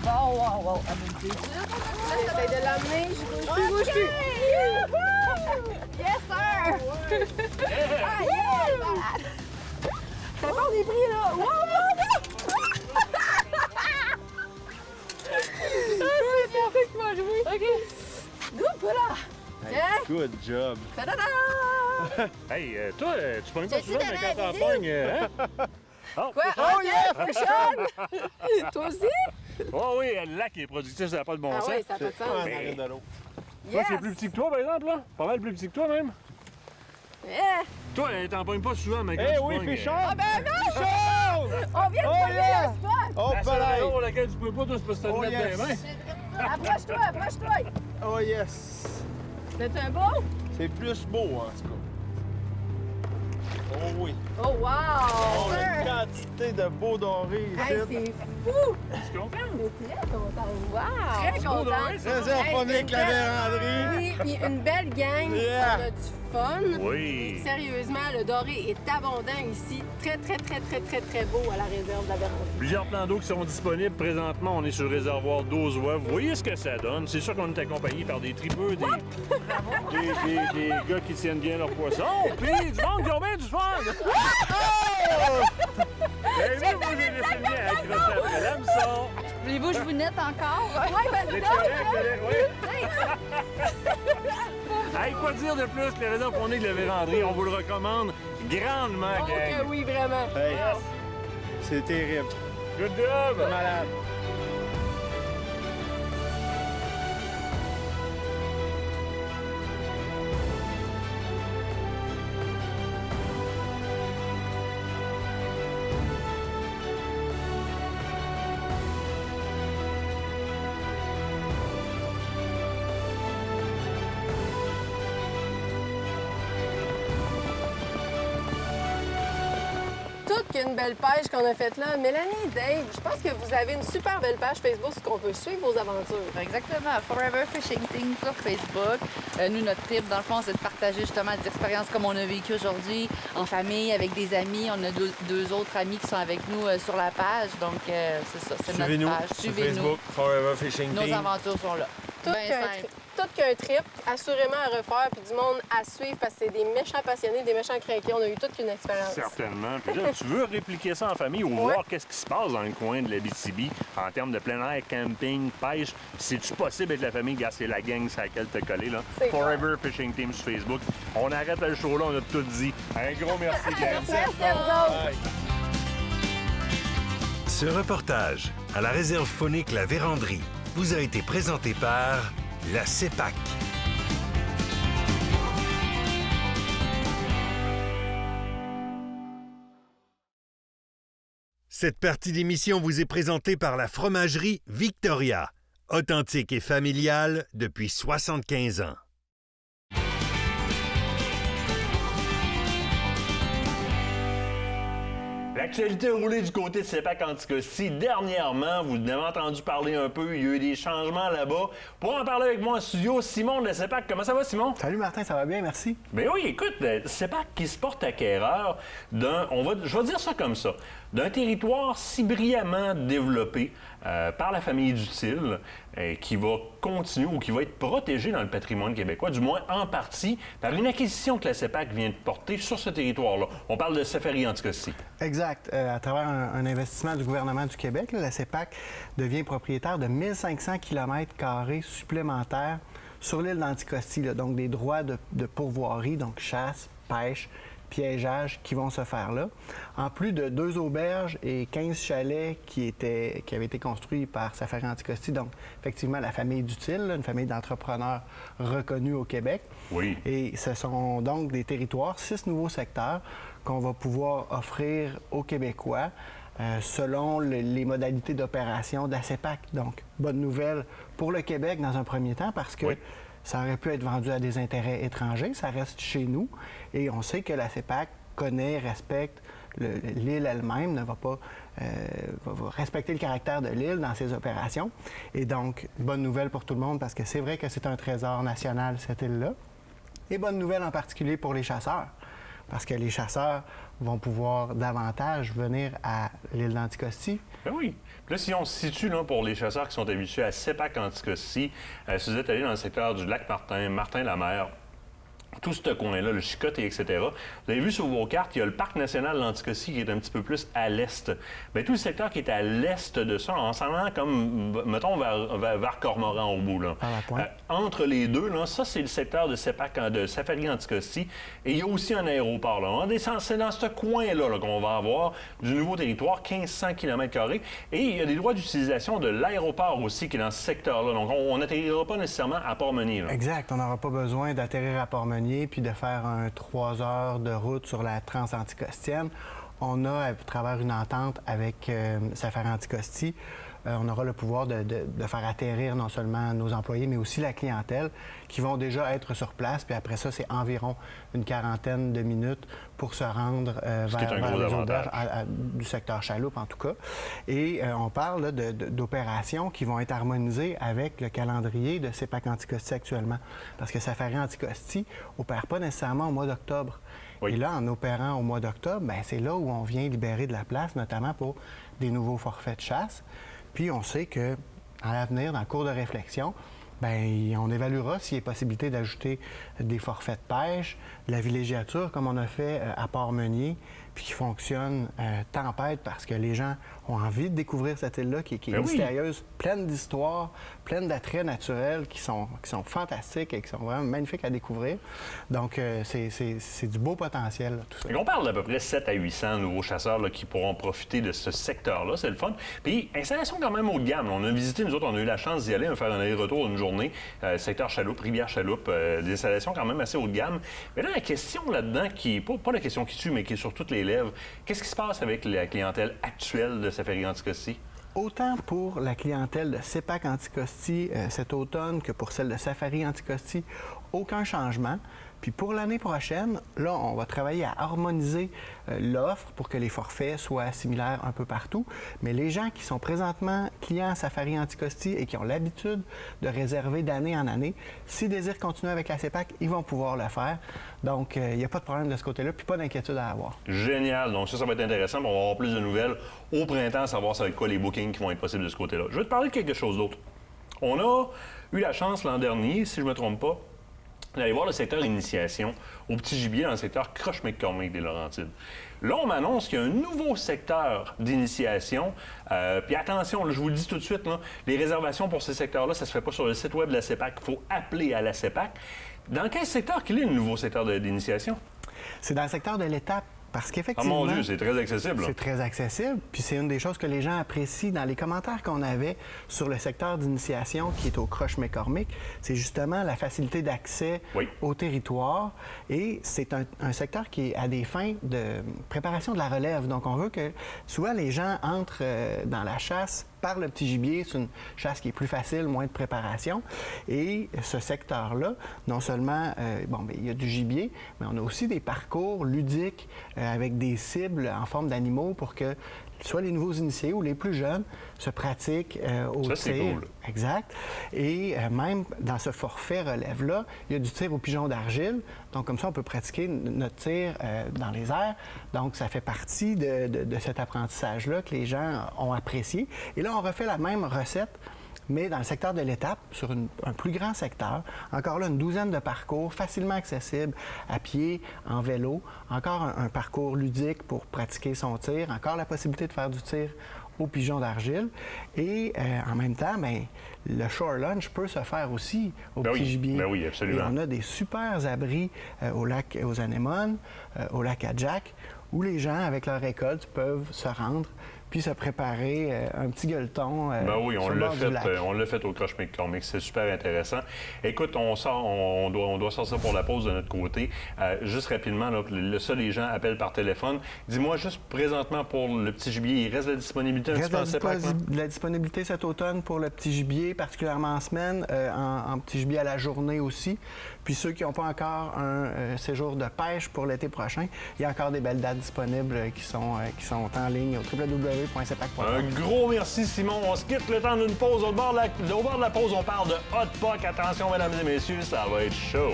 Wow. J'essaie de l'amener, je bouge plus. Yes, sir! Ça part des prix, là! Wow, c'est ça qui m'a joué. OK. Good, voilà. Tiens. Good job. Ta-da-da! Hey, toi, tu pognes pas T'as-tu souvent, de mais la quand t'en visite? pognes, hein? Oh, Quoi? Oh, yeah, Fresh! Toi aussi? oh oui, le lac est productif, ça n'a pas de bon Ah sens. oui, ça n'a pas de sens. Mais- de l'eau. Toi, Yes! c'est plus petit que toi, par exemple, là? Pas mal plus petit que toi, même. Yeah. Toi, t'en pognes pas souvent, mais quand Eh tu oui, pognes, Fichon! Ah ben non! Fichon! On vient de Oh, pogner yeah! le spot! Oh, la seule palais! raison pour laquelle tu peux pas, toi, c'est parce que t'as Oh, le mettre yes. dans les mains. Approche-toi, approche-toi! Oh yes! C'est un beau? C'est plus beau, en tout cas. Oh oui. Oh, wow! Oh, la quantité de beaux dorés Hey, ici. c'est fou! Tu comprends? Je suis très contente. Wow! Très contente. Réserphonique, la véranderie. Oui, puis une belle gang. Yeah. On a du fun. Oui. Sérieusement, le doré est abondant ici. Très beau à la réserve de la Véranderie. Plusieurs plans d'eau qui sont disponibles. Présentement, on est sur le réservoir d'Ozois. Vous voyez ce que ça donne. C'est sûr qu'on est accompagné par des tripeux, des gars qui tiennent bien leur poisson. Puis du monde qui ont bien du fun! Eh bien, moi, j'ai décidé à accrocher après l'hameçon. Voulez-vous que je vous nette encore? Ouais, ben C'est non! correct, oui. Hey, quoi dire de plus? Les raisons qu'on est de la véranderie, on vous le recommande grandement, Oh que gang. oui, vraiment. Hey, c'est terrible. Good job! Malade. Toute qu'une belle pêche qu'on a faite là. Mélanie, Dave, je pense que vous avez une super belle page Facebook sur qu'on peut suivre vos aventures. Exactement. Forever Fishing Team sur Facebook. Nous, notre trip, dans le fond, c'est de partager justement des expériences comme on a vécu aujourd'hui, en famille, avec des amis. On a deux autres amis qui sont avec nous sur la page. Donc, c'est ça, c'est Suivez-nous notre page. sur Facebook, Forever Fishing Nos Team. aventures sont là. Tout Ben simple. qu'un trip, assurément à refaire, puis du monde à suivre parce que c'est des méchants passionnés, des méchants craqués. On a eu toute qu'une expérience. Certainement. Puis là, tu veux répliquer ça en famille ou voir qu'est-ce qui se passe dans le coin de l'Abitibi en termes de plein air, camping, pêche. C'est-tu possible avec la famille? Gars, c'est la gang sur laquelle t'as collé, là. C'est Forever Fishing Team sur Facebook. On arrête le show là, on a tout dit. Un gros merci, gang. Merci à vous autres. Bye. Ce reportage à la réserve faunique La Véranderie vous a été présenté par la CEPAC. Cette partie d'émission vous est présentée par la fromagerie Victoria, authentique et familiale depuis 75 ans. L'actualité a roulé du côté de CEPAC Anticosti. Dernièrement, vous en avez entendu parler un peu, il y a eu des changements là-bas. Pour en parler avec moi en studio, Simon de la CEPAC. Comment ça va, Simon? Salut Martin, ça va bien, merci. Ben oui, écoute, CEPAC qui se porte acquéreur je vais dire ça comme ça, d'un territoire si brillamment développé par la famille Dutil, qui va continuer ou qui va être protégé dans le patrimoine québécois, du moins en partie, par une acquisition que la CEPAC vient de porter sur ce territoire-là. On parle de Safari Anticosti. Exact. À travers un investissement du gouvernement du Québec, la CEPAC devient propriétaire de 1500 km² supplémentaires sur l'île d'Anticosti, donc des droits de pourvoirie, donc chasse, pêche, piégeage qui vont se faire là. En plus de 2 auberges et 15 chalets qui avaient été construits par Safari Anticosti, donc effectivement la famille Dutil, une famille d'entrepreneurs reconnus au Québec. Oui. Et ce sont donc des territoires, 6 nouveaux secteurs qu'on va pouvoir offrir aux Québécois selon les modalités d'opération de la CEPAC. Donc, bonne nouvelle pour le Québec dans un premier temps parce que ça aurait pu être vendu à des intérêts étrangers, ça reste chez nous. Et on sait que la CEPAC connaît, respecte l'île elle-même, va respecter le caractère de l'île dans ses opérations. Et donc, bonne nouvelle pour tout le monde parce que c'est vrai que c'est un trésor national, cette île-là. Et bonne nouvelle en particulier pour les chasseurs, parce que les chasseurs vont pouvoir davantage venir à l'île d'Anticosti. Ben oui. Puis là, si on se situe là, pour les chasseurs qui sont habitués à CEPAC Anticosti, si vous êtes allé dans le secteur du lac Martin, Martin-la-Mer, tout ce coin-là, le Chicoté, etc. Vous avez vu sur vos cartes, il y a le Parc national de l'Anticosti qui est un petit peu plus à l'est. Bien, tout le secteur qui est à l'est de ça, en s'en allant comme, mettons, vers Cormoran au bout, là. Entre les deux, là, ça, c'est le secteur de CEPAC, de Safari Anticosti. Et il y a aussi un aéroport, là. C'est dans ce coin-là là, qu'on va avoir du nouveau territoire, 1500 km². Et il y a des droits d'utilisation de l'aéroport aussi qui est dans ce secteur-là. Donc, on n'atterrira pas nécessairement à Port-Meunier, là. Exact. On n'aura pas besoin d'atterrir à Port-Meunier puis de faire 3 heures de route sur la Trans-Anticostienne. On a, à travers une entente avec Safari Anticosti, on aura le pouvoir de faire atterrir non seulement nos employés, mais aussi la clientèle qui vont déjà être sur place. Puis après ça, c'est environ une 40aine de minutes pour se rendre vers les auberges du secteur chaloupe, en tout cas. Et on parle là, d'opérations qui vont être harmonisées avec le calendrier de CEPAC Anticosti actuellement. Parce que Safari Anticosti n'opère pas nécessairement au mois d'octobre. Oui. Et là, en opérant au mois d'octobre, bien, c'est là où on vient libérer de la place, notamment pour des nouveaux forfaits de chasse. Puis on sait qu'à l'avenir, dans le cours de réflexion, bien, on évaluera s'il y a possibilité d'ajouter des forfaits de pêche, de la villégiature, comme on a fait à Port-Meunier, puis qui fonctionne tempête parce que les gens ont envie de découvrir cette île-là qui est mystérieuse, pleine d'histoires, pleine d'attraits naturels qui sont fantastiques et qui sont vraiment magnifiques à découvrir. Donc, c'est du beau potentiel, là, tout ça. Et on parle d'à peu près 700 à 800 nouveaux chasseurs là, qui pourront profiter de ce secteur-là. C'est le fun. Puis, installation quand même haut de gamme. On a visité, nous autres, on a eu la chance d'y aller, faire un aller-retour une journée, secteur Chaloupe, Rivière-Chaloupe, des installations quand même assez haut de gamme. Mais là, la question là-dedans, qui est pas la question qui tue, mais qui est sur toutes les lèvres, qu'est-ce qui se passe avec la clientèle actuelle de Safari Anticosti? Autant pour la clientèle de CEPAC Anticosti cet automne que pour celle de Safari Anticosti, aucun changement. Puis pour l'année prochaine, là, on va travailler à harmoniser l'offre pour que les forfaits soient similaires un peu partout. Mais les gens qui sont présentement clients à Safari Anticosti et qui ont l'habitude de réserver d'année en année, s'ils désirent continuer avec la CEPAC, ils vont pouvoir le faire. Donc, il n'y a pas de problème de ce côté-là, puis pas d'inquiétude à avoir. Génial. Donc ça va être intéressant. On va avoir plus de nouvelles au printemps, savoir ça va être quoi les bookings qui vont être possibles de ce côté-là. Je vais te parler de quelque chose d'autre. On a eu la chance l'an dernier, si je ne me trompe pas, d'aller voir le secteur initiation au petit gibier dans le secteur Croche-McCormick des Laurentides. Là, on m'annonce qu'il y a un nouveau secteur d'initiation. Puis attention, là, je vous le dis tout de suite, là, les réservations pour ce secteur-là, ça ne se fait pas sur le site web de la CEPAC. Il faut appeler à la CEPAC. Dans quel secteur qu'il est, le nouveau secteur d'initiation? C'est dans le secteur de l'étape Parce Ah qu'effectivement... mon Dieu, c'est très accessible. là. C'est très accessible. Puis c'est une des choses que les gens apprécient dans les commentaires qu'on avait sur le secteur d'initiation qui est au Croche-McCormick. C'est justement la facilité d'accès Oui. au territoire. Et c'est un secteur qui est à des fins de préparation de la relève. Donc on veut que souvent les gens entrent dans la chasse par le petit gibier. C'est une chasse qui est plus facile, moins de préparation. Et ce secteur-là, non seulement, il y a du gibier, mais on a aussi des parcours ludiques avec des cibles en forme d'animaux pour que soit les nouveaux initiés ou les plus jeunes se pratiquent au Ça, c'est tir. cool. Exact. Et même dans ce forfait relève-là, il y a du tir au pigeon d'argile. Donc, comme ça, on peut pratiquer notre tir dans les airs. Donc, ça fait partie de cet apprentissage-là que les gens ont apprécié. Et là, on refait la même recette, mais dans le secteur de l'étape, sur un plus grand secteur. Encore là, une douzaine de parcours facilement accessibles à pied, en vélo. Encore un parcours ludique pour pratiquer son tir. Encore la possibilité de faire du tir au pigeon d'argile. Et en même temps, le shore lunch peut se faire aussi au petit gibier. Ben oui, absolument. Et on a des super abris au lac aux anémones, au lac Adjac, où les gens, avec leur récolte, peuvent se rendre puis se préparer un petit gueuleton Ben oui, sur le bord du lac. on l'a fait au Croche-McCormick. C'est super intéressant. Écoute, on doit sortir pour la pause de notre côté. Juste rapidement, là, les gens appellent par téléphone. Dis-moi juste présentement pour le petit gibier, il reste de la disponibilité un petit peu en CEPAC, là? De la disponibilité cet automne pour le petit gibier, particulièrement en semaine, en petit gibier à la journée aussi. Puis ceux qui n'ont pas encore un séjour de pêche pour l'été prochain, il y a encore des belles dates disponibles qui sont en ligne au www.cepac.com. Un gros merci, Simon. On se quitte le temps d'une pause. Au bord de la pause, on parle de hot pot. Attention, mesdames et messieurs, ça va être chaud.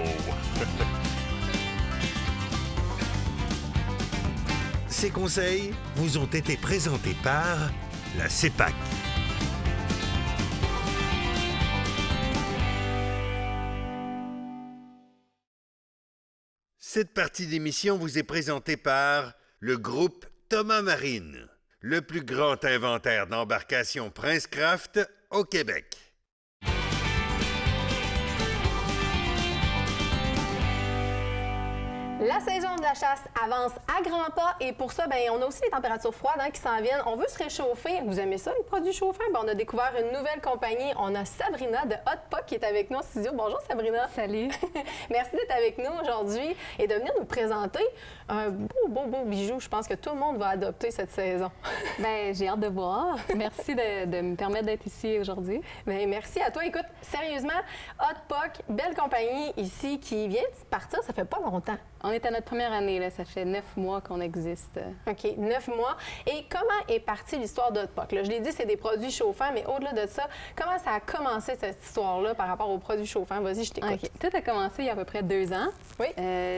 Ces conseils vous ont été présentés par la CEPAC. Cette partie d'émission vous est présentée par le groupe Thomas Marine, le plus grand inventaire d'embarcations Princecraft au Québec. La saison de la chasse avance à grands pas et pour ça, on a aussi les températures froides qui s'en viennent. On veut se réchauffer. Vous aimez ça, les produits chauffants? On a découvert une nouvelle compagnie. On a Sabrina de Hot Pot qui est avec nous en studio. Bonjour Sabrina. Salut. Merci d'être avec nous aujourd'hui et de venir nous présenter un beau bijou. Je pense que tout le monde va adopter cette saison. J'ai hâte de voir. Merci de me permettre d'être ici aujourd'hui. Merci à toi. Écoute, sérieusement, Hot Pot, belle compagnie ici qui vient de partir, ça fait pas longtemps. On est à notre première année, là. Ça fait 9 mois qu'on existe. OK, 9 mois. Et comment est partie l'histoire d'Hot Pot? Je l'ai dit, c'est des produits chauffants, mais au-delà de ça, comment ça a commencé cette histoire-là par rapport aux produits chauffants? Vas-y, je t'écoute. OK. Tout a commencé il y a à peu près 2 ans. Oui.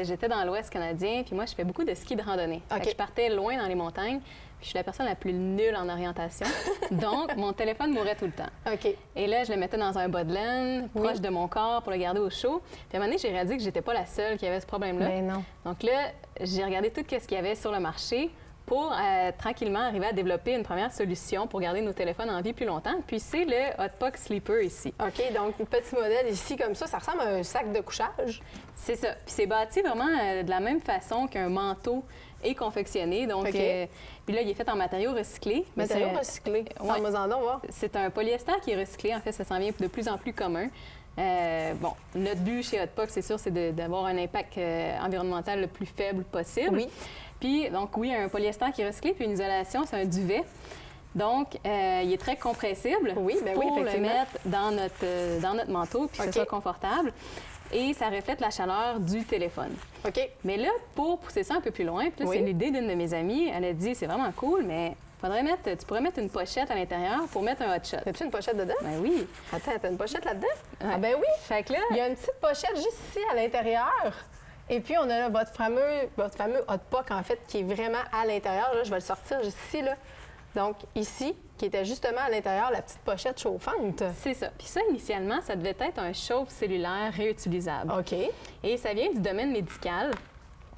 J'étais dans l'Ouest canadien, puis moi, je fais beaucoup de ski de randonnée. OK. Je partais loin dans les montagnes. Puis je suis la personne la plus nulle en orientation. Donc, mon téléphone mourait tout le temps. OK. Et là, je le mettais dans un bas de laine, proche de mon corps pour le garder au chaud. Puis à un moment donné, j'ai réalisé que j'étais pas la seule qui avait ce problème-là. Ben non. Donc là, j'ai regardé tout ce qu'il y avait sur le marché pour tranquillement arriver à développer une première solution pour garder nos téléphones en vie plus longtemps. Puis c'est le Hot Pot Sleeper ici. OK, donc un petit modèle ici comme ça ressemble à un sac de couchage. C'est ça. Puis c'est bâti vraiment de la même façon qu'un manteau est confectionné. Donc, puis là, il est fait en matériaux recyclés. Matériaux recyclés? C'est un polyester qui est recyclé. En fait, ça s'en vient de plus en plus commun. Notre but chez Hot Pot, c'est sûr, c'est d'avoir un impact environnemental le plus faible possible. Oui. Puis, donc, oui, un polyester qui est recyclé, puis une isolation, c'est un duvet. Donc, il est très compressible pour le mettre dans notre manteau, puis que ce soit confortable. Et ça reflète la chaleur du téléphone. OK. Mais là, pour pousser ça un peu plus loin, puis c'est l'idée d'une de mes amies, elle a dit, c'est vraiment cool, mais tu pourrais mettre une pochette à l'intérieur pour mettre un hot shot. As-tu une pochette dedans? Ben oui. Attends, t'as une pochette là-dedans? Ouais. Ah ben oui! Fait que là... Il y a une petite pochette juste ici à l'intérieur. Et puis, on a là, votre fameux Hot Pot, en fait, qui est vraiment à l'intérieur. Là, je vais le sortir juste ici, là. Donc, ici, qui était justement à l'intérieur, la petite pochette chauffante. C'est ça. Puis ça, initialement, ça devait être un chauffe cellulaire réutilisable. OK. Et ça vient du domaine médical.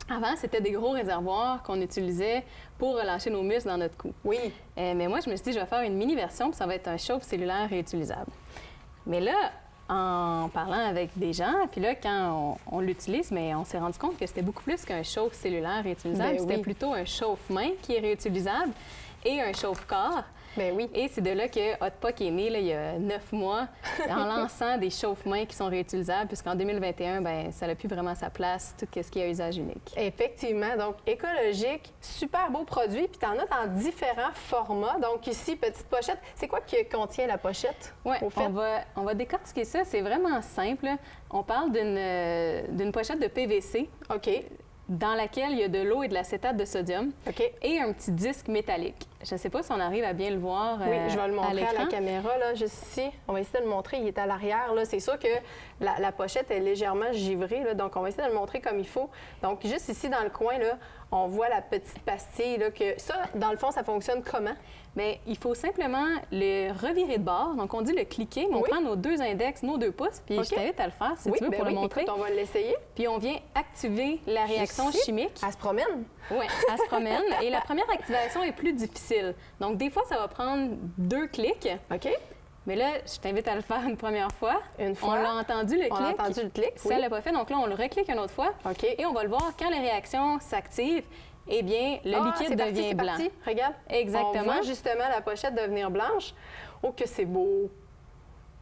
Avant, c'était des gros réservoirs qu'on utilisait pour relâcher nos muscles dans notre cou. Oui. Mais moi, je me suis dit, je vais faire une mini-version, puis ça va être un chauffe cellulaire réutilisable. Mais là, en parlant avec des gens. Puis là, quand on l'utilise, mais on s'est rendu compte que c'était beaucoup plus qu'un chauffe cellulaire réutilisable. Ben C'était oui. plutôt un chauffe-main qui est réutilisable et un chauffe-corps. Ben oui. Et c'est de là que Hotpock est né, là, il y a 9 mois, en lançant des chauffe-mains qui sont réutilisables, puisqu'en 2021, ben ça n'a plus vraiment sa place, tout ce qui est à usage unique. Effectivement. Donc, écologique, super beau produit. Puis, tu en as dans différents formats. Donc, ici, petite pochette. C'est quoi qui contient la pochette? Oui, au fait? on va décortiquer ça. C'est vraiment simple. On parle d'une pochette de PVC. OK. Dans laquelle il y a de l'eau et de l'acétate de sodium. OK. Et un petit disque métallique. Je ne sais pas si on arrive à bien le voir. Oui, je vais le montrer à l'écran. la caméra, là, juste ici. On va essayer de le montrer. Il est à l'arrière, là. C'est sûr que la pochette est légèrement givrée, là, donc on va essayer de le montrer comme il faut. Donc, juste ici, dans le coin, là, on voit la petite pastille, là, que ça, dans le fond, ça fonctionne comment? Bien, il faut simplement le revirer de bord. Donc, on dit le cliquer, mais on Oui. prend nos 2 index, nos 2 pouces, puis OK. je t'invite à le faire si Oui, tu veux ben pour oui, le montrer. écoute, on va l'essayer. Puis on vient activer la réaction Ici, chimique. Elle se promène. Oui, elle se promène. Et la première activation est plus difficile. Donc, des fois, ça va prendre 2 clics. OK. Mais là, je t'invite à le faire une première fois. Une fois. On l'a entendu, le clic. On a entendu le clic, Ça oui. ne l'a pas fait. Donc là, on le reclique une autre fois. OK. Et on va le voir quand les réactions s'activent. Eh bien, le liquide c'est parti, devient c'est blanc. parti. Regarde. Exactement. On voit justement la pochette devenir blanche. Oh, que c'est beau.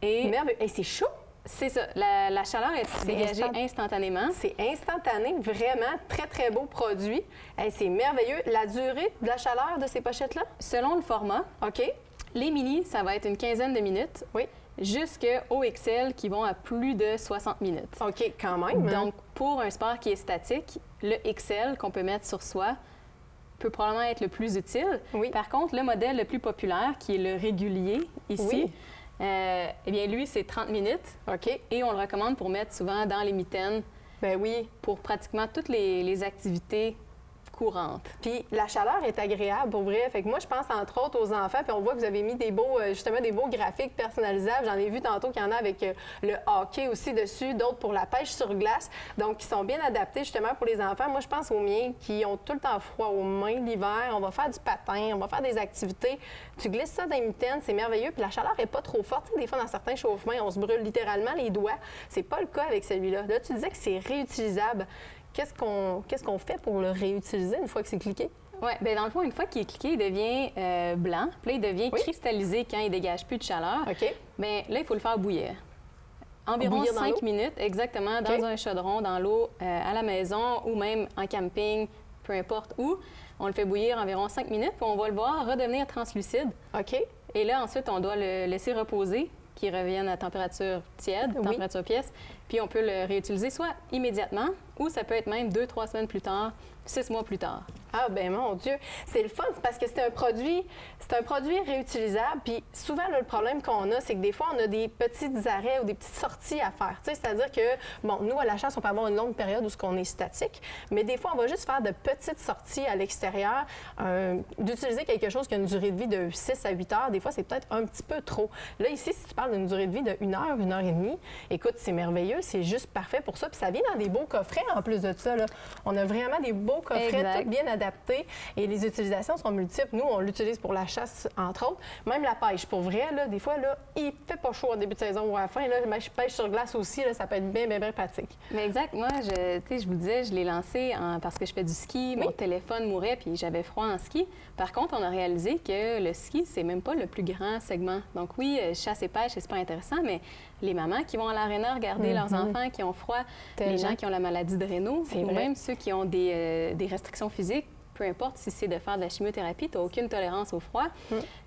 Et Merveilleux. Et c'est chaud. c'est ça. La chaleur est dégagée instantanément. C'est instantané, vraiment très, très beau produit. Hey, c'est merveilleux. La durée de la chaleur de ces pochettes-là? Selon le format, OK. les mini, ça va être une quinzaine de minutes. Oui. Jusqu'au XL qui vont à plus de 60 minutes. OK, quand même. hein? Donc, pour un sport qui est statique, le XL qu'on peut mettre sur soi peut probablement être le plus utile. Oui. Par contre, le modèle le plus populaire, qui est le régulier ici, Oui. eh bien, lui, c'est 30 minutes. OK. Et on le recommande pour mettre souvent dans les mitaines Ben oui. pour pratiquement toutes les activités courantes. Puis la chaleur est agréable, pour vrai. Fait que moi, je pense entre autres aux enfants. Puis on voit que vous avez mis des beaux, justement, des beaux graphiques personnalisables. J'en ai vu tantôt qu'il y en a avec le hockey aussi dessus, d'autres pour la pêche sur glace. Donc, qui sont bien adaptés justement pour les enfants. Moi, je pense aux miens qui ont tout le temps froid aux mains l'hiver. On va faire du patin, on va faire des activités. Tu glisses ça dans les mitaines, c'est merveilleux. Puis la chaleur est pas trop forte. Tu sais, des fois, dans certains chauffe-mains, on se brûle littéralement les doigts. C'est pas le cas avec celui-là. Là, tu disais que c'est réutilisable. Qu'est-ce qu'on fait pour le réutiliser une fois que c'est cliqué? Oui, bien dans le fond, une fois qu'il est cliqué, il devient blanc. Puis là, il devient Oui. cristallisé quand il dégage plus de chaleur. OK. Mais là, il faut le faire bouillir. Environ Bouillir dans 5 l'eau? minutes, exactement, dans OK. un chaudron, dans l'eau, à la maison ou même en camping, peu importe où. On le fait bouillir environ 5 minutes, puis on va le voir redevenir translucide. OK. Et là, ensuite, on doit le laisser reposer, qu'il revienne à température tiède, Oui. température pièce. Puis on peut le réutiliser soit immédiatement, ou ça peut être même 2-3 semaines plus tard, 6 mois plus tard. Ah ben mon Dieu, c'est le fun parce que c'est un produit réutilisable. Puis souvent là, le problème qu'on a, c'est que des fois on a des petits arrêts ou des petites sorties à faire. Tu sais, c'est-à-dire que bon, nous à la chasse, on peut avoir une longue période où ce qu'on est statique, mais des fois on va juste faire de petites sorties à l'extérieur, d'utiliser quelque chose qui a une durée de vie de 6 à 8 heures. Des fois c'est peut-être un petit peu trop. Là ici, si tu parles d'une durée de vie de 1 heure, 1 heure et demie, écoute, c'est merveilleux, c'est juste parfait pour ça. Puis ça vient dans des beaux coffrets en plus de ça. Là. On a vraiment des beaux coffrets, Exact. tout bien adaptés. Et les utilisations sont multiples. Nous, on l'utilise pour la chasse, entre autres. Même la pêche. Pour vrai, là, des fois, là, il fait pas chaud au début de saison ou à la fin. Là, je pêche sur glace aussi, là, ça peut être bien, bien, bien pratique. Mais exact. Moi, je vous disais, je l'ai lancé parce que je fais du ski. Mon téléphone mourait puis j'avais froid en ski. Par contre, on a réalisé que le ski, c'est même pas le plus grand segment. Donc oui, chasse et pêche, c'est super intéressant, mais les mamans qui vont à l'aréna regarder leurs enfants qui ont froid, les gens qui ont la maladie de Raynaud, ou vrai. même ceux qui ont des restrictions physiques, peu importe si c'est de faire de la chimiothérapie, tu n'as aucune tolérance au froid,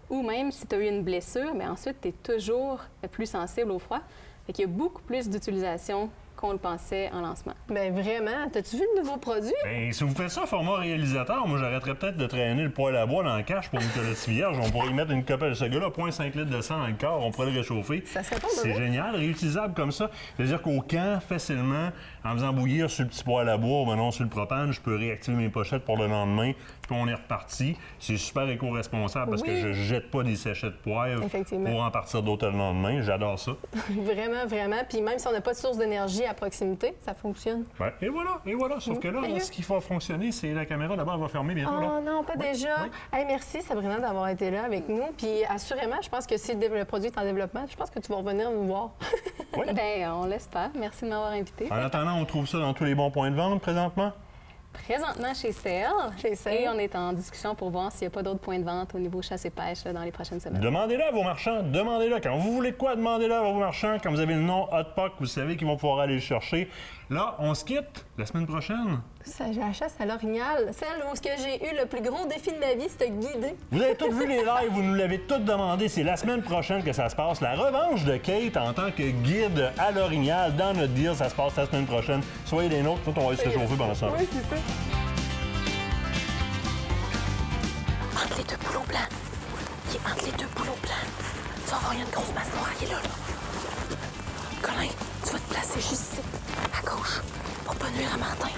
ou même si tu as eu une blessure, mais ensuite, tu es toujours plus sensible au froid. Fait qu'il y a beaucoup plus d'utilisation qu'on le pensait en lancement. Bien, vraiment. T'as-tu vu le nouveau produit? Ben, si vous faites ça format réalisateur, moi, j'arrêterais peut-être de traîner le poêle à bois dans le cache pour une colotie vierge. On pourrait y mettre une copelle. Ce gars-là, 0,5 litres de sang dans le corps, on pourrait le réchauffer. Ça serait pas C'est mauvais. génial, réutilisable comme ça. C'est-à-dire qu'au camp, facilement, en faisant bouillir sur le petit poêle à bois ou maintenant sur le propane, je peux réactiver mes pochettes pour le lendemain, puis on est reparti. C'est super éco-responsable parce que Oui. je jette pas des sachets de poivre Effectivement. pour en partir d'autres le lendemain. J'adore ça. Vraiment, vraiment. Puis même si on n'a pas de source d'énergie à proximité, ça fonctionne. Ben, et voilà. Sauf que là, ce qui va fonctionner, c'est la caméra. D'abord, elle va fermer bientôt. là. Oh non, pas déjà. oui. Hey, merci Sabrina d'avoir été là avec nous. Puis assurément, je pense que si le produit est en développement, je pense que tu vas revenir nous voir. Oui. Bien, on l'espère. Merci de m'avoir invité. En attendant, on trouve ça dans tous les bons points de vente présentement? Présentement chez CL. Et on est en discussion pour voir s'il n'y a pas d'autres points de vente au niveau chasse et pêche là, dans les prochaines semaines. Demandez-le à vos marchands, demandez-le. Quand vous voulez de quoi, demandez-le à vos marchands. Quand vous avez le nom Hot Puck, vous savez qu'ils vont pouvoir aller le chercher. Là, on se quitte la semaine prochaine. Ça, j'ai la chasse à l'orignal. Celle où j'ai eu le plus gros défi de ma vie, c'était guider. Vous avez tous vu les lives, vous nous l'avez tous demandé. C'est la semaine prochaine que ça se passe. La revanche de Kate en tant que guide à l'orignal dans notre deal, ça se passe la semaine prochaine. Soyez les nôtres, nous, on va aller se réchauffer pendant ça. Oui, c'est ça. Entre les deux boulots blancs. Il est entre les deux boulots blancs. Tu vas voir, il y a une grosse masse noire. Il est là, là. Colin, tu vas te placer juste ici, à gauche, pour pas nuire à Martin.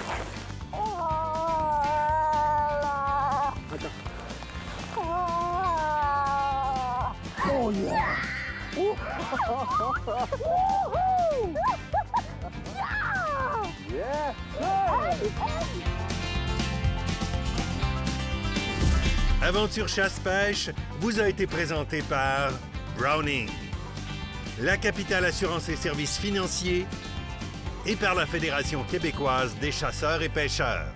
Oh yeah! Aventure chasse-pêche vous a été présenté par Browning, la capitale assurance et services financiers et par la Fédération québécoise des chasseurs et pêcheurs.